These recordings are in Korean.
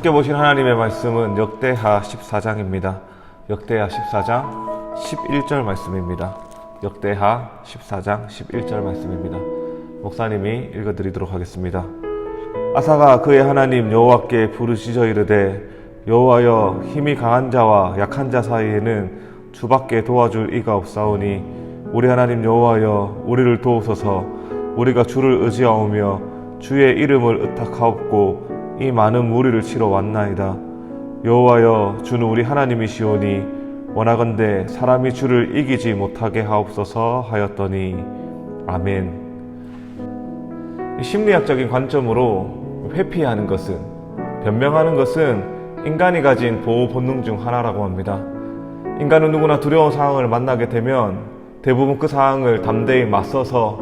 함께 보신 하나님의 말씀은 역대하 14장입니다. 역대하 14장 11절 말씀입니다. 역대하 14장 11절 말씀입니다. 목사님이 읽어드리도록 하겠습니다. 아사가 그의 하나님 여호와께 부르짖어 이르되 여호와여, 힘이 강한 자와 약한 자 사이에는 주밖에 도와줄 이가 없사오니 우리 하나님 여호와여, 우리를 도우소서. 우리가 주를 의지하오며 주의 이름을 의탁하옵고 이 많은 무리를 치러 왔나이다. 여호와여, 주는 우리 하나님이시오니 원하건대 사람이 주를 이기지 못하게 하옵소서 하였더니 아멘. 심리학적인 관점으로 회피하는 것은, 변명하는 것은 인간이 가진 보호 본능 중 하나라고 합니다. 인간은 누구나 두려운 상황을 만나게 되면 대부분 그 상황을 담대히 맞서서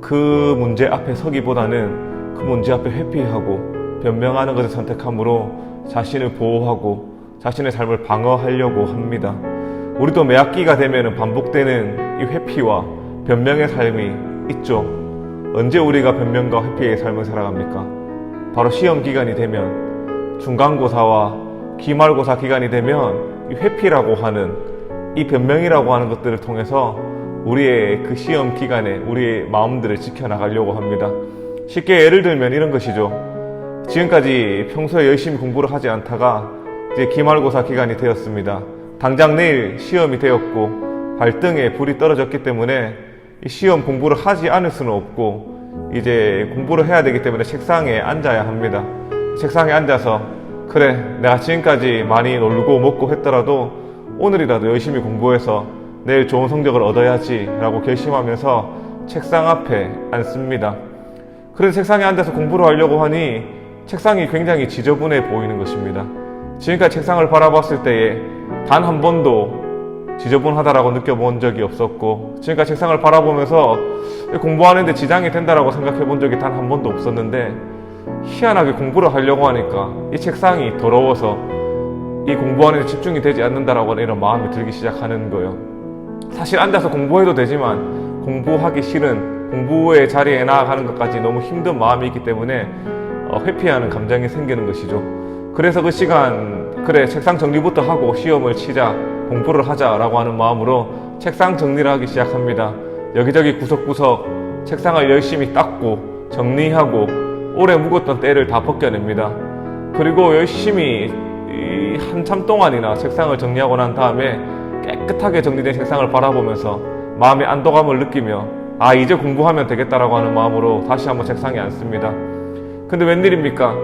그 문제 앞에 서기보다는 그 문제 앞에 회피하고 변명하는 것을 선택함으로 자신을 보호하고 자신의 삶을 방어하려고 합니다. 우리도 매학기가 되면 반복되는 이 회피와 변명의 삶이 있죠. 언제 우리가 변명과 회피의 삶을 살아갑니까? 바로 시험 기간이 되면, 중간고사와 기말고사 기간이 되면 이 회피라고 하는, 이 변명이라고 하는 것들을 통해서 우리의 그 시험 기간에 우리의 마음들을 지켜나가려고 합니다. 쉽게 예를 들면 이런 것이죠. 지금까지 평소에 열심히 공부를 하지 않다가 이제 기말고사 기간이 되었습니다. 당장 내일 시험이 되었고 발등에 불이 떨어졌기 때문에 이 시험 공부를 하지 않을 수는 없고 이제 공부를 해야 되기 때문에 책상에 앉아야 합니다. 책상에 앉아서 그래, 내가 지금까지 많이 놀고 먹고 했더라도 오늘이라도 열심히 공부해서 내일 좋은 성적을 얻어야지 라고 결심하면서 책상 앞에 앉습니다. 그래서 책상에 앉아서 공부를 하려고 하니 책상이 굉장히 지저분해 보이는 것입니다. 지금까지 책상을 바라봤을 때에 단 한 번도 지저분하다라고 느껴본 적이 없었고, 지금까지 책상을 바라보면서 공부하는데 지장이 된다라고 생각해 본 적이 단 한 번도 없었는데, 희한하게 공부를 하려고 하니까 이 책상이 더러워서 이 공부하는 데 집중이 되지 않는다라고 하는 이런 마음이 들기 시작하는 거예요. 사실 앉아서 공부해도 되지만 공부하기 싫은, 공부의 자리에 나아가는 것까지 너무 힘든 마음이 있기 때문에 회피하는 감정이 생기는 것이죠. 그래서 그 시간, 그래, 책상 정리부터 하고 시험을 치자, 공부를 하자라고 하는 마음으로 책상 정리를 하기 시작합니다. 여기저기 구석구석 책상을 열심히 닦고 정리하고 오래 묵었던 때를 다 벗겨냅니다. 그리고 열심히 한참 동안이나 책상을 정리하고 난 다음에 깨끗하게 정리된 책상을 바라보면서 마음의 안도감을 느끼며 아, 이제 공부하면 되겠다라고 하는 마음으로 다시 한번 책상에 앉습니다. 근데 웬일입니까?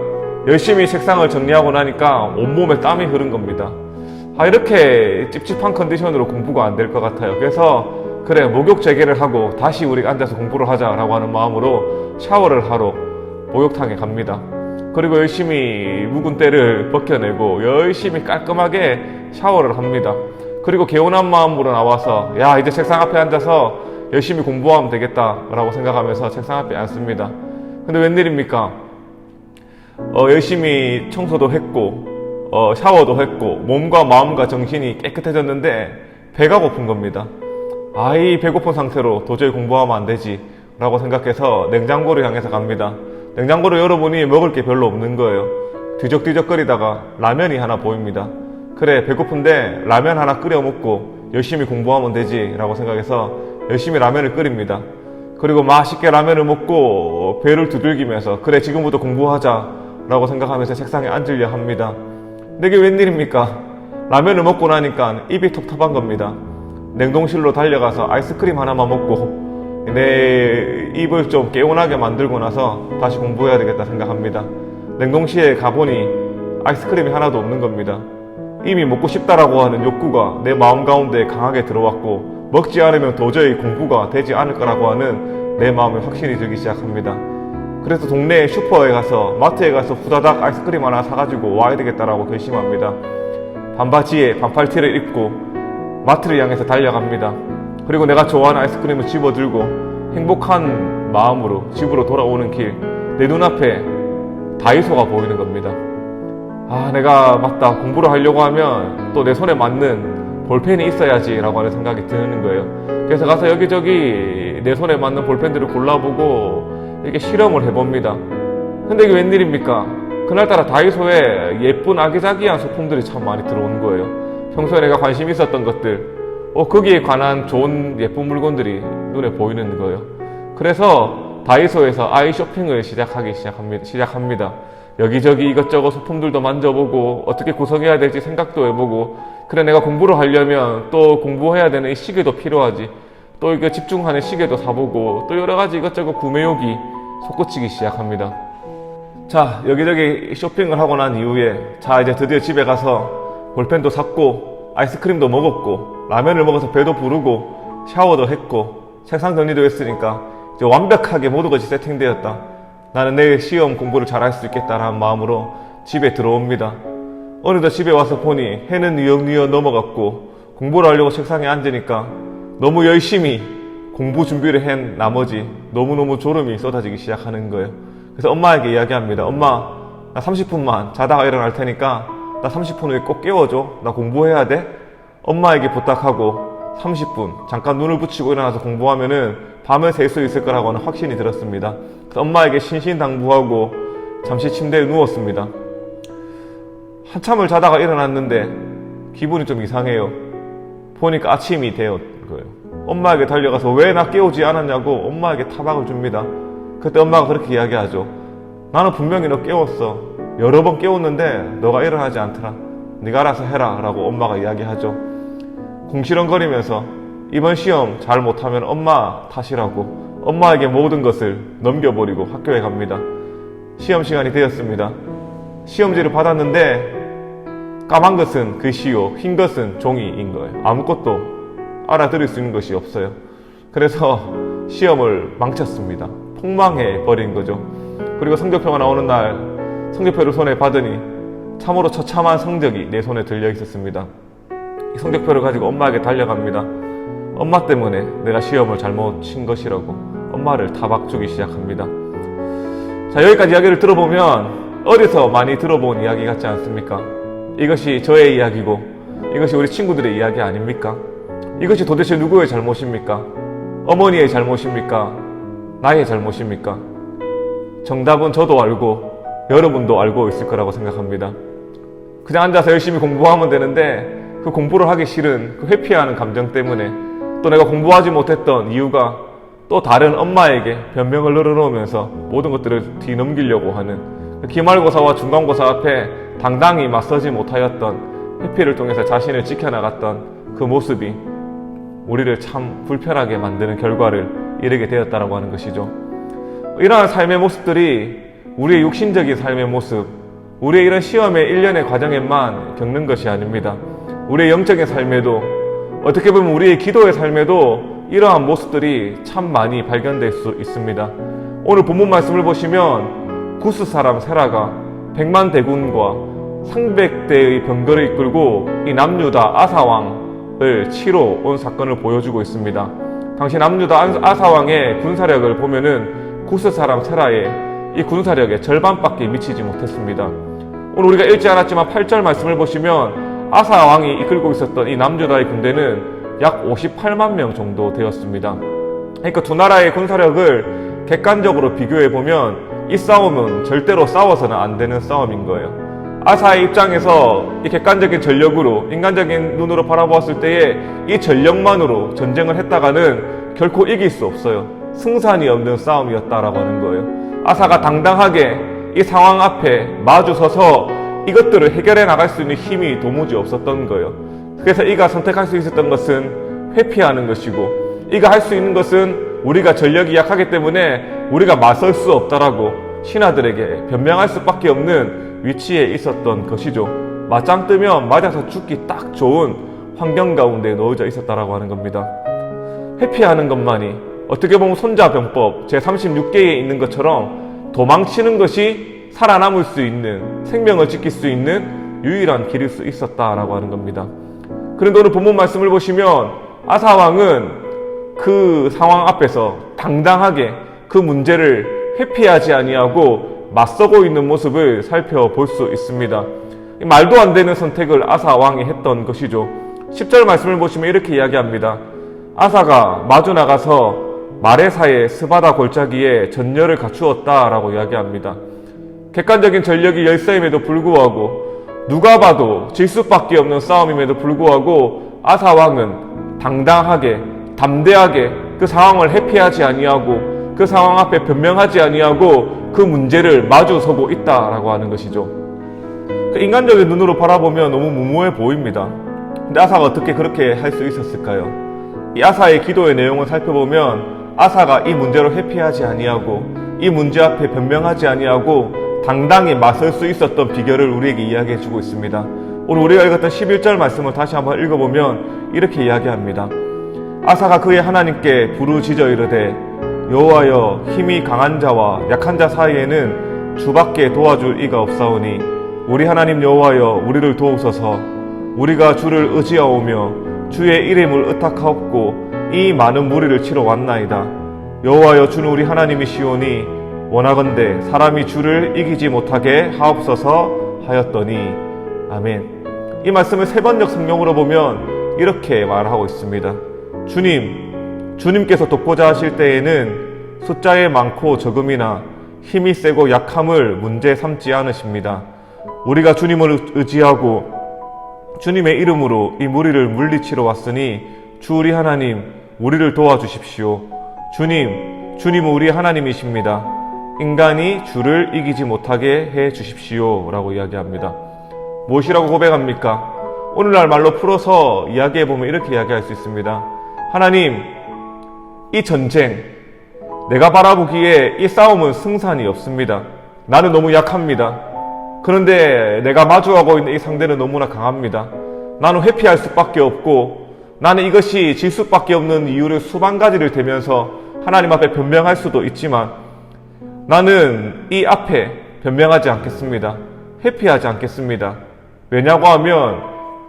열심히 책상을 정리하고 나니까 온몸에 땀이 흐른 겁니다. 아, 이렇게 찝찝한 컨디션으로 공부가 안 될 것 같아요. 그래서 그래, 목욕 재개를 하고 다시 우리가 앉아서 공부를 하자라고 하는 마음으로 샤워를 하러 목욕탕에 갑니다. 그리고 열심히 묵은 때를 벗겨내고 열심히 깔끔하게 샤워를 합니다. 그리고 개운한 마음으로 나와서 야, 이제 책상 앞에 앉아서 열심히 공부하면 되겠다라고 생각하면서 책상 앞에 앉습니다. 근데 웬일입니까? 열심히 청소도 했고 샤워도 했고 몸과 마음과 정신이 깨끗해졌는데 배가 고픈 겁니다. 이 배고픈 상태로 도저히 공부하면 안 되지 라고 생각해서 냉장고를 향해서 갑니다. 냉장고를 열어보니 먹을 게 별로 없는 거예요. 뒤적뒤적거리다가 라면이 하나 보입니다. 그래, 배고픈데 라면 하나 끓여 먹고 열심히 공부하면 되지 라고 생각해서 열심히 라면을 끓입니다. 그리고 맛있게 라면을 먹고 배를 두들기면서 그래, 지금부터 공부하자 라고 생각하면서 책상에 앉으려 합니다. 근데 이게 웬일입니까? 라면을 먹고 나니까 입이 텁텁한 겁니다. 냉동실로 달려가서 아이스크림 하나만 먹고 내 입을 좀 개운하게 만들고 나서 다시 공부해야 되겠다 생각합니다. 냉동실에 가보니 아이스크림이 하나도 없는 겁니다. 이미 먹고 싶다라고 하는 욕구가 내 마음 가운데 강하게 들어왔고 먹지 않으면 도저히 공부가 되지 않을 거라고 하는 내 마음에 확신이 들기 시작합니다. 그래서 동네 슈퍼에 가서, 마트에 가서 후다닥 아이스크림 하나 사가지고 와야 되겠다라고 결심합니다. 반바지에 반팔티를 입고 마트를 향해서 달려갑니다. 그리고 내가 좋아하는 아이스크림을 집어들고 행복한 마음으로 집으로 돌아오는 길, 내 눈앞에 다이소가 보이는 겁니다. 아, 내가 맞다, 공부를 하려고 하면 또 내 손에 맞는 볼펜이 있어야지 라고 하는 생각이 드는 거예요. 그래서 가서 여기저기 내 손에 맞는 볼펜들을 골라보고 이렇게 실험을 해봅니다. 근데 이게 웬일입니까? 그날따라 다이소에 예쁜 아기자기한 소품들이 참 많이 들어오는 거예요. 평소에 내가 관심 있었던 것들, 거기에 관한 좋은 예쁜 물건들이 눈에 보이는 거예요. 그래서 다이소에서 아이 쇼핑을 시작합니다. 여기저기 이것저것 소품들도 만져보고 어떻게 구성해야 될지 생각도 해보고, 그래 내가 공부를 하려면 또 공부해야 되는 이 시계도 필요하지, 또 이거 집중하는 시계도 사보고, 또 여러가지 이것저것 구매욕이 솟구치기 시작합니다. 자, 여기저기 쇼핑을 하고 난 이후에 자 이제 드디어 집에 가서 볼펜도 샀고 아이스크림도 먹었고 라면을 먹어서 배도 부르고 샤워도 했고 책상 정리도 했으니까 이제 완벽하게 모든 것이 세팅되었다. 나는 내일 시험 공부를 잘할 수 있겠다라는 마음으로 집에 들어옵니다. 어느덧 집에 와서 보니 해는 뉘엿뉘엿 넘어갔고 공부를 하려고 책상에 앉으니까 너무 열심히 공부 준비를 한 나머지 너무너무 졸음이 쏟아지기 시작하는 거예요. 그래서 엄마에게 이야기합니다. 엄마, 나 30분만 자다가 일어날 테니까 나 30분 후에 꼭 깨워줘. 나 공부해야 돼. 엄마에게 부탁하고 30분 잠깐 눈을 붙이고 일어나서 공부하면은 밤을 샐 수 있을 거라고 하는 확신이 들었습니다. 그래서 엄마에게 신신당부하고 잠시 침대에 누웠습니다. 한참을 자다가 일어났는데 기분이 좀 이상해요. 보니까 아침이 되었 거예요. 엄마에게 달려가서 왜 나 깨우지 않았냐고 엄마에게 타박을 줍니다. 그때 엄마가 그렇게 이야기하죠. 나는 분명히 너 깨웠어. 여러 번 깨웠는데 너가 일어나지 않더라. 네가 알아서 해라 라고 엄마가 이야기하죠. 궁시렁거리면서 이번 시험 잘 못하면 엄마 탓이라고 엄마에게 모든 것을 넘겨버리고 학교에 갑니다. 시험 시간이 되었습니다. 시험지를 받았는데 까만 것은 글씨요, 흰 것은 종이인 거예요. 아무것도 알아들을 수 있는 것이 없어요. 그래서 시험을 망쳤습니다. 폭망해 버린 거죠. 그리고 성적표가 나오는 날 성적표를 손에 받으니 참으로 처참한 성적이 내 손에 들려 있었습니다. 이 성적표를 가지고 엄마에게 달려갑니다. 엄마 때문에 내가 시험을 잘못 친 것이라고 엄마를 타박 주기 시작합니다. 자, 여기까지 이야기를 들어보면 어디서 많이 들어본 이야기 같지 않습니까? 이것이 저의 이야기고 이것이 우리 친구들의 이야기 아닙니까? 이것이 도대체 누구의 잘못입니까? 어머니의 잘못입니까? 나의 잘못입니까? 정답은 저도 알고 여러분도 알고 있을 거라고 생각합니다. 그냥 앉아서 열심히 공부하면 되는데 그 공부를 하기 싫은 그 회피하는 감정 때문에 또 내가 공부하지 못했던 이유가 또 다른 엄마에게 변명을 늘어놓으면서 모든 것들을 뒤넘기려고 하는 기말고사와 중간고사 앞에 당당히 맞서지 못하였던 회피를 통해서 자신을 지켜나갔던 그 모습이 우리를 참 불편하게 만드는 결과를 이르게 되었다라고 하는 것이죠. 이러한 삶의 모습들이 우리의 육신적인 삶의 모습, 우리의 이런 시험의 일련의 과정에만 겪는 것이 아닙니다. 우리의 영적인 삶에도, 어떻게 보면 우리의 기도의 삶에도 이러한 모습들이 참 많이 발견될 수 있습니다. 오늘 본문 말씀을 보시면 구스 사람 세라가 100만 대군과 300대의 병거를 이끌고 이 남유다 아사왕을 치러 온 사건을 보여주고 있습니다. 당시 남유다 아사왕의 군사력을 보면은 구스 사람 세라의 이 군사력의 절반밖에 미치지 못했습니다. 오늘 우리가 읽지 않았지만 8절 말씀을 보시면 아사왕이 이끌고 있었던 이 남유다의 군대는 약 58만 명 정도 되었습니다. 그러니까 두 나라의 군사력을 객관적으로 비교해 보면 이 싸움은 절대로 싸워서는 안 되는 싸움인 거예요. 아사의 입장에서 이 객관적인 전력으로, 인간적인 눈으로 바라보았을 때에 이 전력만으로 전쟁을 했다가는 결코 이길 수 없어요. 승산이 없는 싸움이었다라고 하는 거예요. 아사가 당당하게 이 상황 앞에 마주서서 이것들을 해결해 나갈 수 있는 힘이 도무지 없었던 거예요. 그래서 이가 선택할 수 있었던 것은 회피하는 것이고, 이가 할 수 있는 것은 우리가 전력이 약하기 때문에 우리가 맞설 수 없다라고 신하들에게 변명할 수밖에 없는 위치에 있었던 것이죠. 맞짱 뜨면 맞아서 죽기 딱 좋은 환경 가운데 놓여져 있었다라고 하는 겁니다. 회피하는 것만이 어떻게 보면 손자병법 제36개에 있는 것처럼 도망치는 것이 살아남을 수 있는, 생명을 지킬 수 있는 유일한 길일 수 있었다라고 하는 겁니다. 그런데 오늘 본문 말씀을 보시면 아사왕은 그 상황 앞에서 당당하게 그 문제를 회피하지 아니하고 맞서고 있는 모습을 살펴볼 수 있습니다. 말도 안 되는 선택을 아사왕이 했던 것이죠. 10절 말씀을 보시면 이렇게 이야기합니다. 아사가 마주 나가서 마레사의 스바다 골짜기에 전열을 갖추었다라고 이야기합니다. 객관적인 전력이 열세임에도 불구하고 누가 봐도 질 수밖에 없는 싸움임에도 불구하고 아사 왕은 당당하게 담대하게 그 상황을 회피하지 아니하고 그 상황 앞에 변명하지 아니하고 그 문제를 마주서고 있다라고 하는 것이죠. 인간적인 눈으로 바라보면 너무 무모해 보입니다. 근데 아사가 어떻게 그렇게 할 수 있었을까요? 이 아사의 기도의 내용을 살펴보면 아사가 이 문제로 회피하지 아니하고 이 문제 앞에 변명하지 아니하고 당당히 맞설 수 있었던 비결을 우리에게 이야기해 주고 있습니다. 오늘 우리가 읽었던 11절 말씀을 다시 한번 읽어보면 이렇게 이야기합니다. 아사가 그의 하나님께 부르짖어 이르되 여호와여, 힘이 강한 자와 약한 자 사이에는 주밖에 도와줄 이가 없사오니 우리 하나님 여호와여, 우리를 도우소서. 우리가 주를 의지하오며 주의 이름을 의탁하옵고 이 많은 무리를 치러 왔나이다. 여호와여, 주는 우리 하나님이시오니 원하건대 사람이 주를 이기지 못하게 하옵소서 하였더니. 아멘. 이 말씀을 세번역 성경으로 보면 이렇게 말하고 있습니다. 주님께서 돕고자 하실 때에는 숫자에 많고 적음이나 힘이 세고 약함을 문제 삼지 않으십니다. 우리가 주님을 의지하고 주님의 이름으로 이 무리를 물리치러 왔으니 주 우리 하나님, 우리를 도와주십시오. 주님은 우리 하나님이십니다. 인간이 주를 이기지 못하게 해 주십시오 라고 이야기합니다. 무엇이라고 고백합니까? 오늘날 말로 풀어서 이야기해보면 이렇게 이야기할 수 있습니다. 하나님, 이 전쟁, 내가 바라보기에 이 싸움은 승산이 없습니다. 나는 너무 약합니다. 그런데 내가 마주하고 있는 이 상대는 너무나 강합니다. 나는 회피할 수밖에 없고 나는 이것이 질 수밖에 없는 이유를 수만 가지를 대면서 하나님 앞에 변명할 수도 있지만 나는 이 앞에 변명하지 않겠습니다. 회피하지 않겠습니다. 왜냐고 하면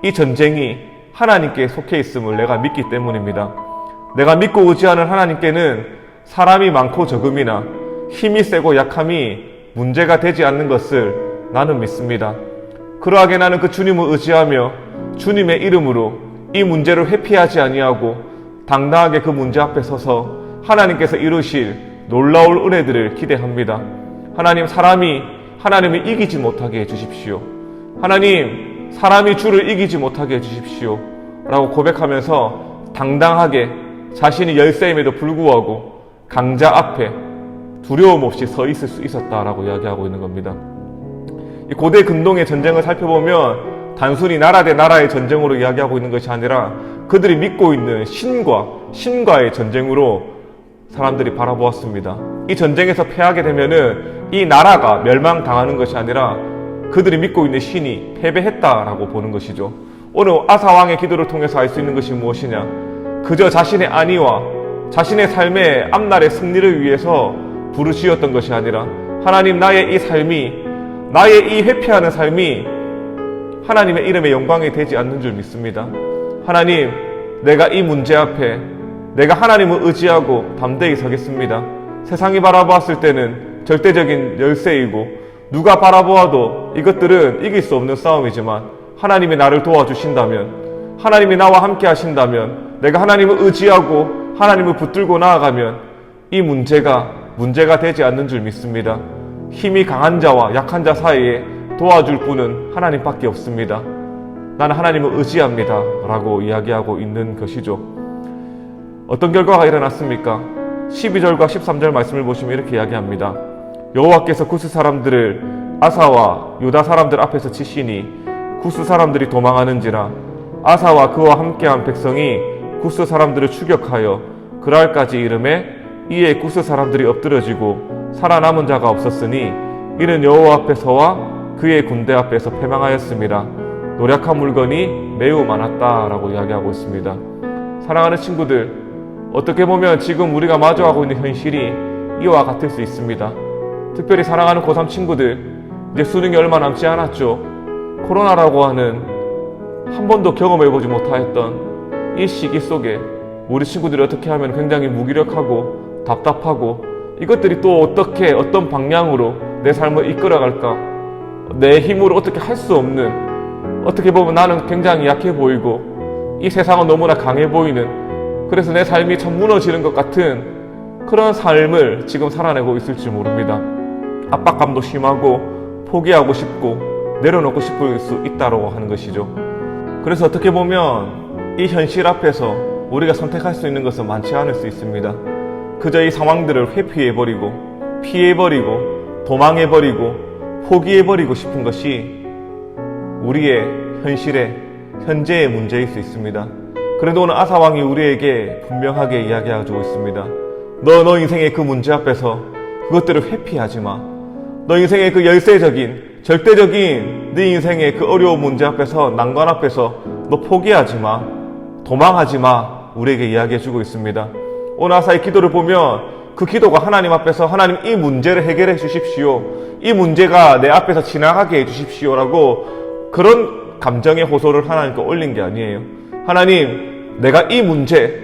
이 전쟁이 하나님께 속해 있음을 내가 믿기 때문입니다. 내가 믿고 의지하는 하나님께는 사람이 많고 적음이나 힘이 세고 약함이 문제가 되지 않는 것을 나는 믿습니다. 그러하게 나는 그 주님을 의지하며 주님의 이름으로 이 문제를 회피하지 아니하고 당당하게 그 문제 앞에 서서 하나님께서 이루실 놀라울 은혜들을 기대합니다. 하나님, 사람이 하나님을 이기지 못하게 해주십시오. 하나님, 사람이 주를 이기지 못하게 해주십시오 라고 고백하면서 당당하게 자신이 열세임에도 불구하고 강자 앞에 두려움 없이 서 있을 수 있었다라고 이야기하고 있는 겁니다. 이 고대 근동의 전쟁을 살펴보면 단순히 나라 대 나라의 전쟁으로 이야기하고 있는 것이 아니라 그들이 믿고 있는 신과의 전쟁으로 사람들이 바라보았습니다. 이 전쟁에서 패하게 되면은 이 나라가 멸망당하는 것이 아니라 그들이 믿고 있는 신이 패배했다라고 보는 것이죠. 오늘 아사왕의 기도를 통해서 알 수 있는 것이 무엇이냐? 그저 자신의 안위와 자신의 삶의 앞날의 승리를 위해서 부르짖었던 것이 아니라 하나님, 나의 이 삶이, 나의 이 회피하는 삶이 하나님의 이름의 영광이 되지 않는 줄 믿습니다. 하나님, 내가 이 문제 앞에 내가 하나님을 의지하고 담대히 서겠습니다. 세상이 바라보았을 때는 절대적인 열세이고 누가 바라보아도 이것들은 이길 수 없는 싸움이지만 하나님이 나를 도와주신다면, 하나님이 나와 함께 하신다면, 내가 하나님을 의지하고 하나님을 붙들고 나아가면 이 문제가 되지 않는 줄 믿습니다. 힘이 강한 자와 약한 자 사이에 도와줄 분은 하나님밖에 없습니다. 나는 하나님을 의지합니다 라고 이야기하고 있는 것이죠. 어떤 결과가 일어났습니까? 12절과 13절 말씀을 보시면 이렇게 이야기합니다. 여호와께서 구스 사람들을 아사와 유다 사람들 앞에서 치시니 구스 사람들이 도망하는지라 아사와 그와 함께한 백성이 구스 사람들을 추격하여 그랄까지 이름에 이에 구스 사람들이 엎드러지고 살아남은 자가 없었으니 이는 여호와 앞에서와 그의 군대 앞에서 패망하였습니다. 노력한 물건이 매우 많았다라고 이야기하고 있습니다. 사랑하는 친구들, 어떻게 보면 지금 우리가 마주하고 있는 현실이 이와 같을 수 있습니다. 특별히 사랑하는 고3 친구들, 이제 수능이 얼마 남지 않았죠. 코로나라고 하는 한 번도 경험해보지 못하였던 이 시기 속에 우리 친구들이 어떻게 하면 굉장히 무기력하고 답답하고 이것들이 또 어떻게 어떤 방향으로 내 삶을 이끌어갈까, 내 힘으로 어떻게 할 수 없는, 어떻게 보면 나는 굉장히 약해 보이고 이 세상은 너무나 강해 보이는, 그래서 내 삶이 참 무너지는 것 같은 그런 삶을 지금 살아내고 있을지 모릅니다. 압박감도 심하고 포기하고 싶고 내려놓고 싶을 수 있다고 하는 것이죠. 그래서 어떻게 보면 이 현실 앞에서 우리가 선택할 수 있는 것은 많지 않을 수 있습니다. 그저 이 상황들을 회피해버리고 피해버리고 도망해버리고 포기해버리고 싶은 것이 우리의 현재의 문제일 수 있습니다. 그런데 오늘 아사왕이 우리에게 분명하게 이야기해주고 있습니다. 너 인생의 그 문제 앞에서 그것들을 회피하지 마. 너 인생의 그 열세적인 절대적인 네 인생의 그 어려운 문제 앞에서 난관 앞에서 너 포기하지 마. 도망하지 마. 우리에게 이야기해주고 있습니다. 오늘 아사의 기도를 보면 그 기도가 하나님 앞에서 하나님 이 문제를 해결해 주십시오. 이 문제가 내 앞에서 지나가게 해 주십시오라고 그런 감정의 호소를 하나님께 올린 게 아니에요. 하나님, 내가 이 문제,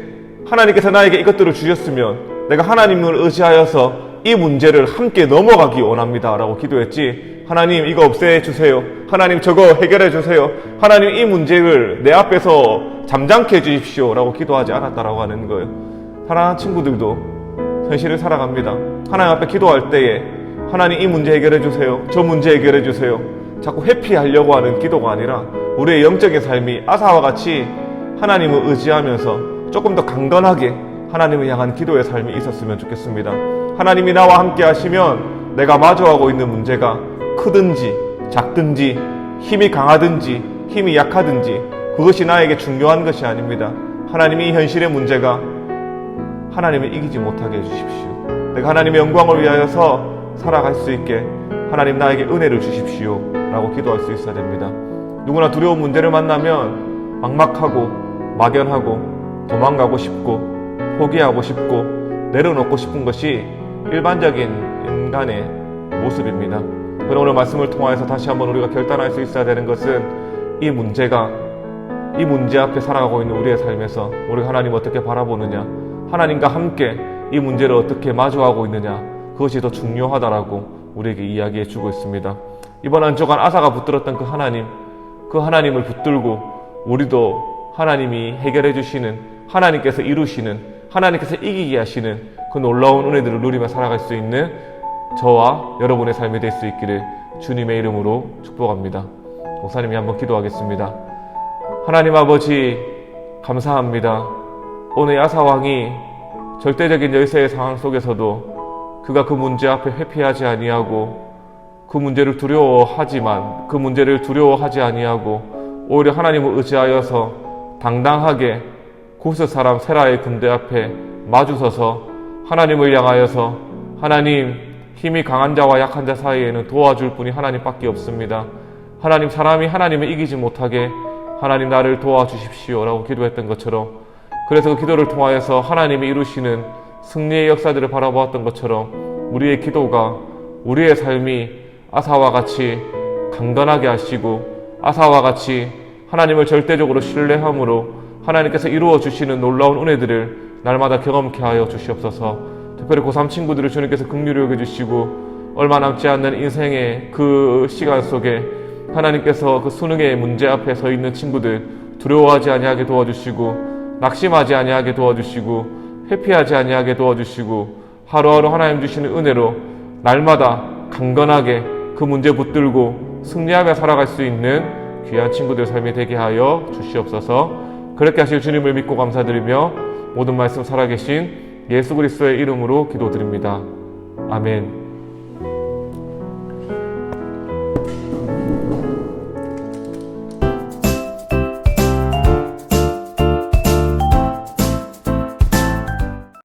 하나님께서 나에게 이것들을 주셨으면 내가 하나님을 의지하여서 이 문제를 함께 넘어가기 원합니다 라고 기도했지, 하나님 이거 없애주세요, 하나님 저거 해결해주세요, 하나님 이 문제를 내 앞에서 잠잠케 해주십시오 라고 기도하지 않았다라고 하는 거예요. 사랑하는 친구들도 현실을 살아갑니다. 하나님 앞에 기도할 때에 하나님 이 문제 해결해주세요, 저 문제 해결해주세요, 자꾸 회피하려고 하는 기도가 아니라 우리의 영적인 삶이 아사와 같이 하나님을 의지하면서 조금 더 강건하게 하나님을 향한 기도의 삶이 있었으면 좋겠습니다. 하나님이 나와 함께 하시면 내가 마주하고 있는 문제가 크든지 작든지 힘이 강하든지 힘이 약하든지 그것이 나에게 중요한 것이 아닙니다. 하나님이 이 현실의 문제가 하나님을 이기지 못하게 해주십시오. 내가 하나님의 영광을 위하여서 살아갈 수 있게 하나님 나에게 은혜를 주십시오 라고 기도할 수 있어야 됩니다. 누구나 두려운 문제를 만나면 막막하고 막연하고 도망가고 싶고 포기하고 싶고 내려놓고 싶은 것이 일반적인 인간의 모습입니다. 그러나 오늘 말씀을 통하여서 다시 한번 우리가 결단할 수 있어야 되는 것은 이 문제 앞에 살아가고 있는 우리의 삶에서 우리가 하나님 어떻게 바라보느냐, 하나님과 함께 이 문제를 어떻게 마주하고 있느냐, 그것이 더 중요하다라고 우리에게 이야기해 주고 있습니다. 이번 한 주간 아사가 붙들었던 그 하나님을 붙들고 우리도 하나님이 해결해 주시는, 하나님께서 이루시는, 하나님께서 이기게 하시는 그 놀라운 은혜들을 누리며 살아갈 수 있는 저와 여러분의 삶이 될 수 있기를 주님의 이름으로 축복합니다. 목사님이 한번 기도하겠습니다. 하나님 아버지 감사합니다. 오늘 아사왕이 절대적인 열세의 상황 속에서도 그가 그 문제 앞에 회피하지 아니하고 그 문제를 두려워하지 아니하고 오히려 하나님을 의지하여서 당당하게 구스 사람 세라의 군대 앞에 마주서서 하나님을 향하여서 하나님, 힘이 강한 자와 약한 자 사이에는 도와줄 분이 하나님밖에 없습니다. 하나님, 사람이 하나님을 이기지 못하게 하나님 나를 도와주십시오 라고 기도했던 것처럼, 그래서 그 기도를 통하여서 하나님이 이루시는 승리의 역사들을 바라보았던 것처럼 우리의 기도가, 우리의 삶이 아사와 같이 강건하게 하시고 아사와 같이 하나님을 절대적으로 신뢰함으로 하나님께서 이루어 주시는 놀라운 은혜들을 날마다 경험케 하여 주시옵소서. 특별히 고3 친구들을 주님께서 긍휼히 여겨주시고 얼마 남지 않는 인생의 그 시간 속에 하나님께서 그 수능의 문제 앞에 서 있는 친구들 두려워하지 아니하게 도와주시고 낙심하지 아니하게 도와주시고 회피하지 아니하게 도와주시고 하루하루 하나님 주시는 은혜로 날마다 강건하게 그 문제 붙들고 승리하며 살아갈 수 있는 귀한 친구들 삶이 되게 하여 주시옵소서. 그렇게 하실 주님을 믿고 감사드리며 모든 말씀 살아계신 예수 그리스도의 이름으로 기도드립니다. 아멘.